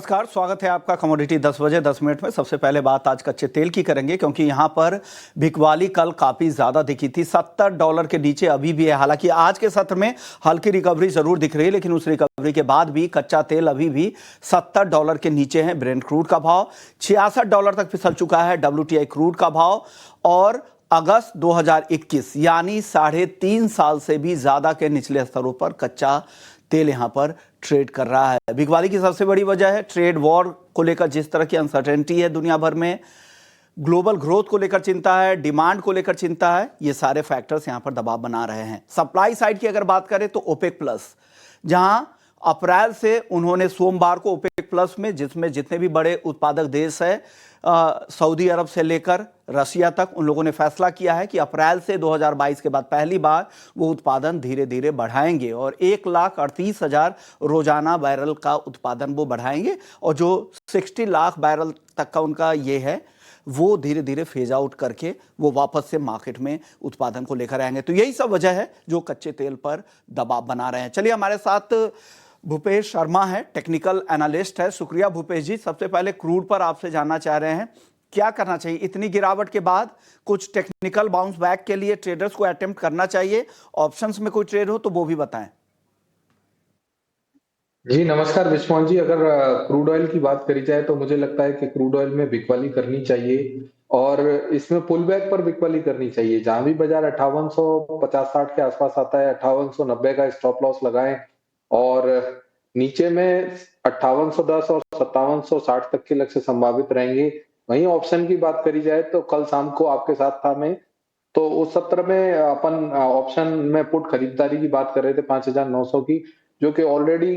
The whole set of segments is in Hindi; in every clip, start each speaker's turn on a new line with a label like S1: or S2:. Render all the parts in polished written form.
S1: नमस्कार, स्वागत है आपका कमोडिटी 10 बजे 10 मिनट में। सबसे पहले बात आज कच्चे तेल की करेंगे, क्योंकि यहाँ पर बिकवाली कल काफ़ी ज़्यादा दिखी थी। $70 के नीचे अभी भी है। हालांकि आज के सत्र में हल्की रिकवरी ज़रूर दिख रही है, लेकिन उस रिकवरी के बाद भी कच्चा तेल अभी भी $70 के नीचे है। ब्रेंट क्रूड का भाव $66 तक फिसल चुका है। WTI क्रूड का भाव और अगस्त 2021 यानी 3.5 साल से भी ज़्यादा के निचले स्तरों पर कच्चा तेल यहां पर ट्रेड कर रहा है। बिकवाली की सबसे बड़ी वजह है ट्रेड वॉर को लेकर जिस तरह की अनसर्टेनिटी है दुनिया भर में, ग्लोबल ग्रोथ को लेकर चिंता है, डिमांड को लेकर चिंता है। ये सारे फैक्टर्स यहां पर दबाव बना रहे हैं। सप्लाई साइड की अगर बात करें तो ओपेक प्लस, जहां अप्रैल से उन्होंने सोमवार को ओपेक प्लस में, जिसमें जितने भी बड़े उत्पादक देश है सऊदी अरब से लेकर रसिया तक, उन लोगों ने फैसला किया है कि अप्रैल से 2022 के बाद पहली बार वो उत्पादन धीरे धीरे बढ़ाएंगे और 1,38,000 रोजाना बैरल का उत्पादन वो बढ़ाएंगे। और जो 60 लाख बैरल तक का उनका ये है, वो धीरे धीरे फेज आउट करके वो वापस से मार्केट में उत्पादन को लेकर आएंगे। तो यही सब वजह है जो कच्चे तेल पर दबाव बना रहे हैं। चलिए, हमारे साथ भूपेश शर्मा है, टेक्निकल एनालिस्ट है। शुक्रिया भूपेश जी। सबसे पहले क्रूड पर आपसे जानना चाह रहे हैं, क्या करना चाहिए इतनी गिरावट के बाद? कुछ टेक्निकल बाउंस बैक के लिए ट्रेडर्स को अटेम्प्ट करना चाहिए? ऑप्शंस में कोई ट्रेड हो तो वो भी बताएं।
S2: जी नमस्कार विश्वान जी। अगर क्रूड ऑयल की बात करी जाए तो मुझे लगता है कि क्रूड ऑयल में बिकवाली करनी चाहिए और इसमें पुल बैक पर बिकवाली करनी चाहिए। जहां भी बाजार 5850-60 के आसपास आता है, 5890 का स्टॉप लॉस लगाएं और नीचे में 5810 और 5760 तक के लक्ष्य संभावित रहेंगे। वहीं ऑप्शन की बात करी जाए तो कल शाम को आपके साथ था मैं, तो उस सत्र में अपन ऑप्शन में पुट खरीदारी की बात कर रहे थे 5900 की, जो कि ऑलरेडी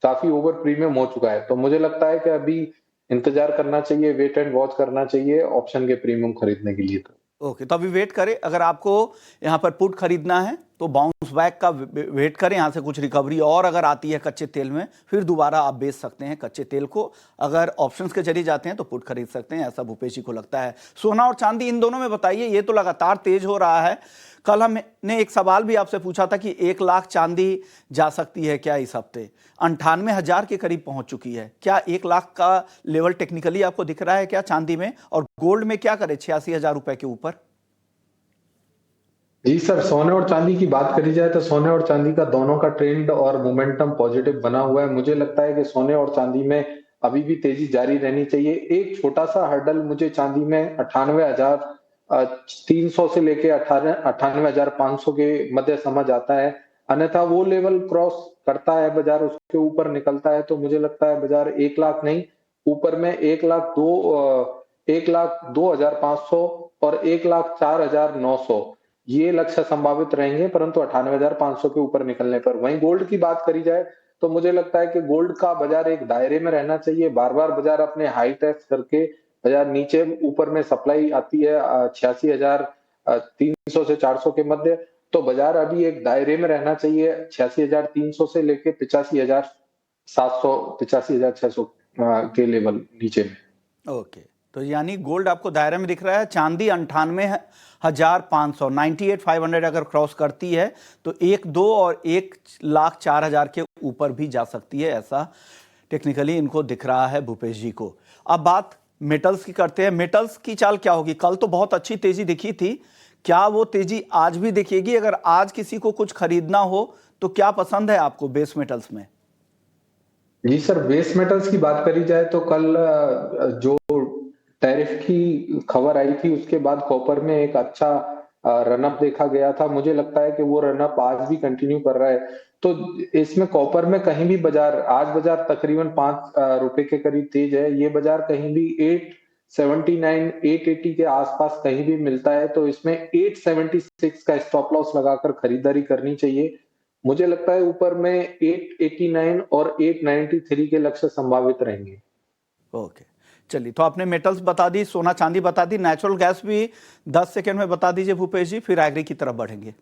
S2: काफी ओवर प्रीमियम हो चुका है। तो मुझे लगता है कि अभी इंतजार करना चाहिए, वेट एंड वॉच करना चाहिए ऑप्शन के प्रीमियम खरीदने के लिए।
S1: ओके, तो अभी वेट करें। अगर आपको यहाँ पर पुट खरीदना है तो बाउंस बैक का वेट करें, यहाँ से कुछ रिकवरी और अगर आती है कच्चे तेल में, फिर दोबारा आप बेच सकते हैं कच्चे तेल को। अगर ऑप्शंस के जरिए जाते हैं तो पुट खरीद सकते हैं, ऐसा भूपेश जी को लगता है। सोना और चांदी, इन दोनों में बताइए। ये तो लगातार तेज हो रहा है। कल हमने एक सवाल भी आपसे पूछा था कि 1 लाख चांदी जा सकती है क्या इस हफ्ते? 98,000 के करीब पहुंच चुकी है। क्या 1 लाख का लेवल टेक्निकली आपको दिख रहा है क्या चांदी में? और गोल्ड में क्या करे 86,000 रुपए के ऊपर?
S2: जी सर, सोने और चांदी की बात करी जाए तो सोने और चांदी का दोनों का ट्रेंड और मोमेंटम पॉजिटिव बना हुआ है। मुझे लगता है कि सोने और चांदी में अभी भी तेजी जारी रहनी चाहिए। एक छोटा सा हर्डल मुझे चांदी में 98,300 से लेके 98,500 के मध्य समझ आता है। अन्यथा वो लेवल क्रॉस करता है बाजार, उसके ऊपर निकलता है तो मुझे लगता है बाजार 1 लाख नहीं, ऊपर में 1,02,500 और 1,04,900 ये लक्ष्य संभावित रहेंगे, परंतु 98,500 के ऊपर निकलने पर। वहीं गोल्ड की बात करी जाए तो मुझे लगता है कि गोल्ड का बाजार एक दायरे में रहना चाहिए। बार-बार बाजार अपने हाई टेस्ट करके बाजार नीचे ऊपर में सप्लाई आती है 86,300 से 400 के मध्य, तो बाजार अभी एक दायरे में रहना चाहिए 86,300 से लेके 85,700 85,600 के लेवल नीचे में।
S1: ओके, तो यानी गोल्ड आपको दायरे में दिख रहा है। चांदी 98,500 98,500 अगर क्रॉस करती है तो 1,2 और 1,04,000 के ऊपर भी जा सकती है, ऐसा टेक्निकली इनको दिख रहा है भूपेश जी को। अब बात मेटल्स की करते हैं। मेटल्स की चाल क्या होगी? कल तो बहुत अच्छी तेजी दिखी थी, क्या वो तेजी आज भी दिखेगी? अगर आज किसी को कुछ खरीदना हो तो क्या पसंद है आपको बेस मेटल्स में?
S2: जी सर, बेस मेटल्स की बात करी जाए तो कल जो टैरिफ की खबर आई थी उसके बाद कॉपर में एक अच्छा रनअप देखा गया था। मुझे लगता है कि वो रनअप आज भी कंटिन्यू कर रहा है। तो इसमें कॉपर में कहीं भी बाजार, आज बाजार तकरीबन 5 रुपए के करीब तेज है। ये बाजार कहीं भी 879 880 के आसपास कहीं भी मिलता है, तो इसमें 876 का स्टॉप लॉस लगाकर खरीदारी करनी चाहिए। मुझे लगता है ऊपर में 889 और 893 के लक्ष्य संभावित रहेंगे।
S1: ओके, चलिए, तो आपने मेटल्स बता दी, सोना चांदी बता दी, नेचुरल गैस भी 10 सेकंड में बता दीजिए भूपेश जी, फिर एग्री की तरफ बढ़ेंगे।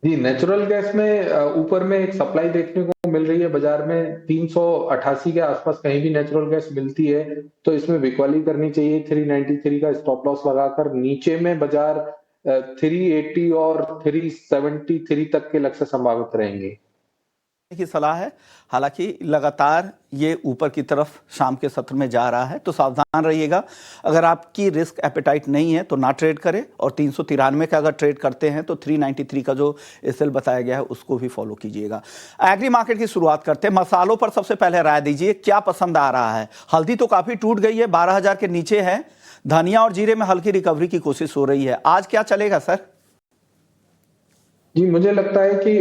S2: जी, नेचुरल गैस में ऊपर में एक सप्लाई देखने को मिल रही है बाजार में 388 के आसपास कहीं भी नेचुरल गैस मिलती है, तो इसमें बिकवाली करनी चाहिए 393 का स्टॉप लॉस लगाकर। नीचे में बाजार 380 और 373 तक के लक्ष्य संभावित रहेंगे।
S1: की सलाह है। हालांकि लगातार ये ऊपर की तरफ शाम के सत्र में जा रहा है, तो सावधान रहिएगा। अगर आपकी रिस्क एपेटाइट नहीं है तो ना ट्रेड करें, और 393 का अगर ट्रेड करते हैं तो 393 का जो एसएल बताया गया है उसको भी फॉलो कीजिएगा। एग्री मार्केट की शुरुआत करते हैं। मसालों पर सबसे पहले राय दीजिए, क्या पसंद आ रहा है? हल्दी तो काफी टूट गई है, 12,000 के नीचे है। धनिया और जीरे में हल्की रिकवरी की कोशिश हो रही है। आज क्या चलेगा सर?
S2: जी, मुझे लगता है कि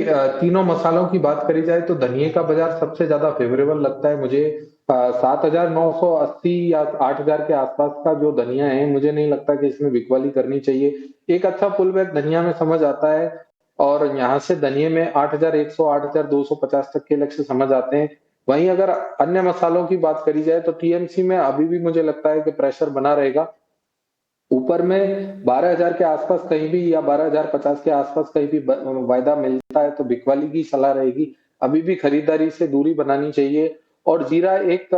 S2: तीनों मसालों की बात करी जाए तो धनिये का बाजार सबसे ज्यादा फेवरेबल लगता है मुझे। 7,980 या 8,000 के आसपास का जो धनिया है, मुझे नहीं लगता कि इसमें बिकवाली करनी चाहिए। एक अच्छा पुल बैक धनिया में समझ आता है, और यहाँ से धनिये में 8,100 8,250 तक के लक्ष्य समझ आते हैं। वहीं अगर अन्य मसालों की बात करी जाए तो टीएमसी में अभी भी मुझे लगता है कि प्रेशर बना रहेगा। ऊपर में 12,000 के आसपास कहीं भी, या 12,050 के आसपास कहीं भी वायदा मिलता है तो बिकवाली की सलाह रहेगी। अभी भी खरीदारी से दूरी बनानी चाहिए। और जीरा एक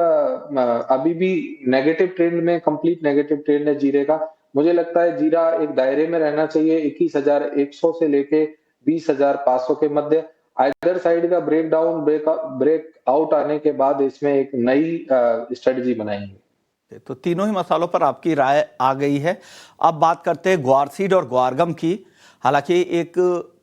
S2: अभी भी नेगेटिव ट्रेंड में, कंप्लीट नेगेटिव ट्रेंड है जीरे का। मुझे लगता है जीरा एक दायरे में रहना चाहिए 21,100 से लेके 20,500 के मध्य। आइदर साइड का ब्रेक आउट आने के बाद इसमें एक नई स्ट्रेटजी बनाएंगे।
S1: तो तीनों ही मसालों पर आपकी राय आ गई है। अब बात करते हैं ग्वार सीड और ग्वारगम की। हालांकि एक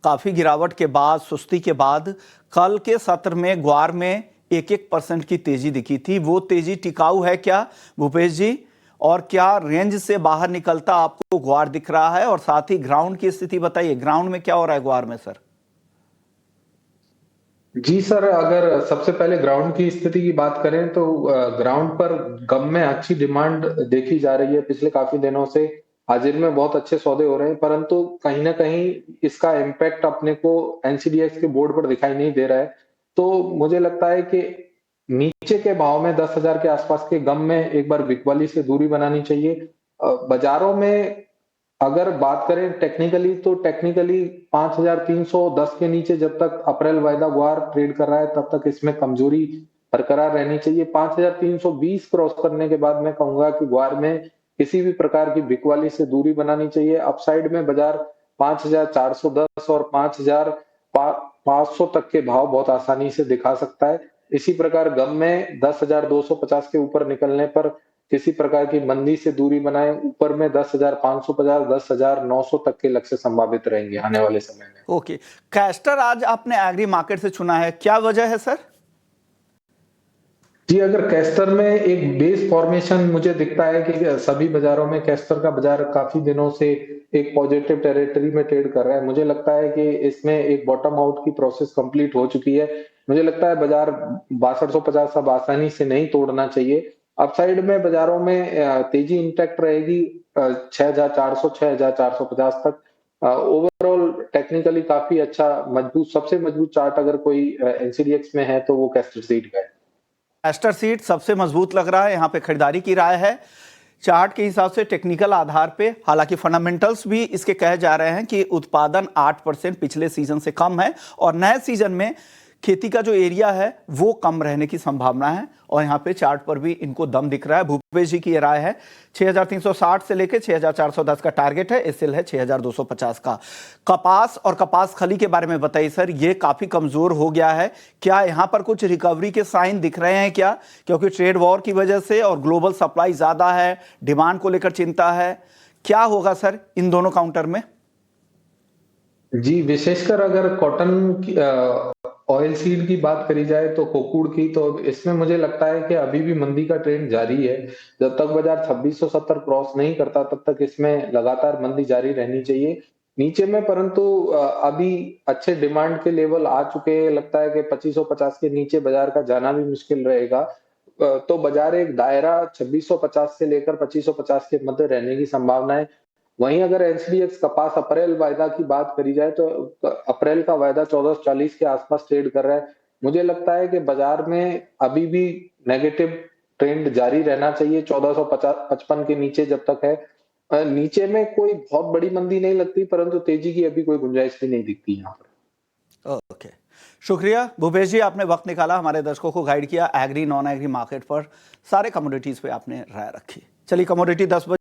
S1: काफ़ी गिरावट के बाद, सुस्ती के बाद, कल के सत्र में ग्वार में 1% की तेजी दिखी थी। वो तेजी टिकाऊ है क्या भूपेश जी? और क्या रेंज से बाहर निकलता आपको ग्वार दिख रहा है? और साथ ही ग्राउंड की स्थिति बताइए, ग्राउंड में क्या हो रहा है ग्वार में सर?
S2: जी सर, अगर सबसे पहले ग्राउंड की स्थिति की बात करें तो ग्राउंड पर गम में अच्छी डिमांड देखी जा रही है पिछले काफी दिनों से। हाजिर में बहुत अच्छे सौदे हो रहे हैं, परंतु कहीं ना कहीं इसका इम्पैक्ट अपने को एनसीडीएक्स के बोर्ड पर दिखाई नहीं दे रहा है। तो मुझे लगता है कि नीचे के भाव में 10,000 के आसपास के गम में एक बार बिकवाली से दूरी बनानी चाहिए। बाजारों में अगर बात करें टेक्निकली, तो टेक्निकली 5,310 के नीचे जब तक अप्रैल वायदा गुआर ट्रेड कर रहा है तब तक इसमें कमजोरी बरकरार रहनी चाहिए। 5,320 क्रॉस करने के बाद मैं कहूंगा कि गुआर में किसी भी प्रकार की बिकवाली से दूरी बनानी चाहिए। अपसाइड में बाजार 5,410 और 5,500 तक के भाव बहुत आसानी से दिखा सकता है। इसी प्रकार गम में 10,250 के ऊपर निकलने पर किसी प्रकार की मंदी से दूरी बनाए। ऊपर में 10,550, 10,900 तक के लक्ष्य संभावित रहेंगे आने वाले समय में।
S1: ओके, कैस्टर आज आपने एग्री मार्केट से चुना है, क्या वजह है सर?
S2: जी, अगर कैस्टर में एक बेस फॉर्मेशन मुझे दिखता है कि सभी बाजारों में कैस्टर का बाजार काफी दिनों से एक पॉजिटिव टेरिटरी में ट्रेड कर रहा है। मुझे लगता है कि इसमें एक बॉटम आउट की प्रोसेस कंप्लीट हो चुकी है। मुझे लगता है बाजार 6250 अब आसानी से नहीं तोड़ना चाहिए। अपसाइड में बाजारों में तेजी इंटैक्ट रहेगी 6,400 6,450 तक। ओवरऑल टेक्निकली काफी अच्छा मजबूत, सबसे मजबूत चार्ट अगर कोई एनसीडीएक्स में है तो वो कैस्टर सीड का है।
S1: कैस्टर सीड सबसे मजबूत लग रहा है, यहाँ पे खरीदारी की राय है चार्ट के हिसाब से, टेक्निकल आधार पे। हालांकि फंडामेंटल्स भी इसके कहे जा रहे हैं कि उत्पादन 8% पिछले सीजन से कम है, और नए सीजन में खेती का जो एरिया है वो कम रहने की संभावना है, और यहाँ पे चार्ट पर भी इनको दम दिख रहा है। भूपेश जी की ये राय है। 6,360 से लेकर 6,410 का टारगेट है, एसएल है 6,250 का। कपास और कपास खली के बारे में बताइए सर, ये काफी कमजोर हो गया है, क्या यहाँ पर कुछ रिकवरी के साइन दिख रहे हैं क्या? क्योंकि ट्रेड वॉर की वजह से और ग्लोबल सप्लाई ज्यादा है, डिमांड को लेकर चिंता है, क्या होगा सर इन दोनों काउंटर में?
S2: जी, विशेषकर अगर कॉटन की ऑयल सीड की बात करी जाए तो कोकूड़ की, तो इसमें मुझे लगता है कि अभी भी मंदी का ट्रेंड जारी है। जब तक बाजार 2670 क्रॉस नहीं करता तब तक इसमें लगातार मंदी जारी रहनी चाहिए नीचे में। परंतु अभी अच्छे डिमांड के लेवल आ चुके हैं। लगता है कि 2550 के नीचे बाजार का जाना भी मुश्किल रहेगा। तो बाजार एक दायरा 2650 से लेकर 2550 के मध्य रहने की संभावना है। वहीं अगर एचडीएक्स कपास अप्रैल वायदा की बात करी जाए तो अप्रैल का वायदा 1440 के आसपास ट्रेड कर रहा है। मुझे लगता है कि बाजार में अभी भी नेगेटिव ट्रेंड जारी रहना चाहिए 1455 के नीचे जब तक है। नीचे में कोई बहुत बड़ी मंदी नहीं लगती, परंतु तेजी की अभी कोई गुंजाइश भी नहीं दिखती यहाँ पर।
S1: ओके, शुक्रिया भूपेश जी, आपने वक्त निकाला, हमारे दर्शकों को गाइड किया एग्री नॉन एग्री मार्केट पर, सारे कमोडिटीज पे आपने राय रखी। चलिए, कमोडिटी 10 बजे